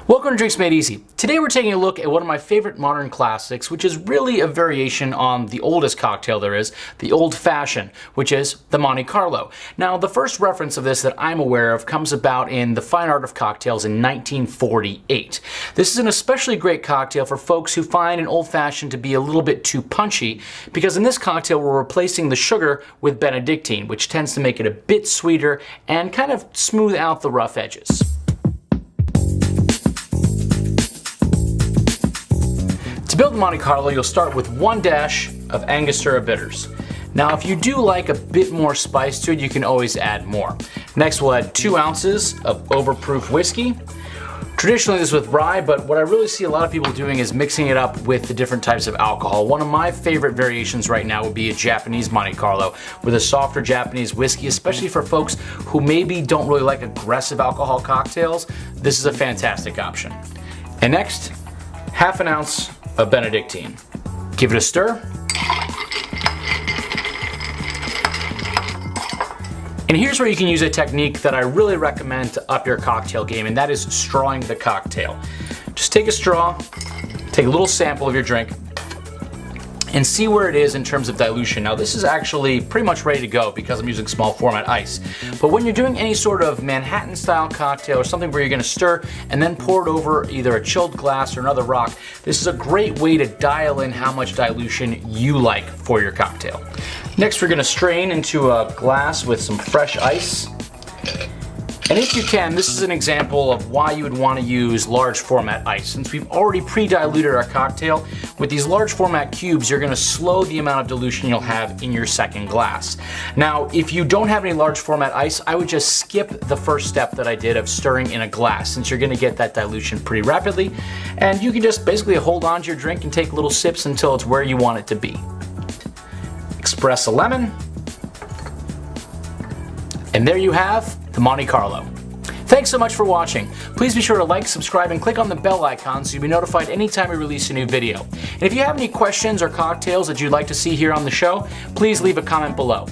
Welcome to Drinks Made Easy. Today we're taking a look at one of my favorite modern classics, which is really a variation on the oldest cocktail there is, the Old Fashioned, which is the Monte Carlo. Now, the first reference of this that I'm aware of comes about in The Fine Art of Cocktails in 1948. This is an especially great cocktail for folks who find an Old Fashioned to be a little bit too punchy, because in this cocktail we're replacing the sugar with Benedictine, which tends to make it a bit sweeter and kind of smooth out the rough edges. To build the Monte Carlo, you'll start with 1 dash of Angostura bitters. Now, if you do like a bit more spice to it, you can always add more. Next, we'll add 2 ounces of overproof whiskey. Traditionally, this is with rye, but what I really see a lot of people doing is mixing it up with the different types of alcohol. One of my favorite variations right now would be a Japanese Monte Carlo with a softer Japanese whiskey, especially for folks who maybe don't really like aggressive alcohol cocktails. This is a fantastic option. And next, half an ounce of Benedictine. Give it a stir. And here's where you can use a technique that I really recommend to up your cocktail game, and that is strawing the cocktail. Just take a straw, take a little sample of your drink, and see where it is in terms of dilution. Now, this is actually pretty much ready to go because I'm using small format ice. But when you're doing any sort of Manhattan style cocktail or something where you're gonna stir and then pour it over either a chilled glass or another rock, this is a great way to dial in how much dilution you like for your cocktail. Next, we're gonna strain into a glass with some fresh ice. And if you can, this is an example of why you would want to use large format ice. Since we've already pre-diluted our cocktail, with these large format cubes, you're going to slow the amount of dilution you'll have in your second glass. Now, if you don't have any large format ice, I would just skip the first step that I did of stirring in a glass, since you're going to get that dilution pretty rapidly. And you can just basically hold on to your drink and take little sips until it's where you want it to be. Express a lemon. And there you have the Monte Carlo. Thanks so much for watching. Please be sure to like, subscribe, and click on the bell icon so you'll be notified anytime we release a new video. And if you have any questions or cocktails that you'd like to see here on the show, please leave a comment below.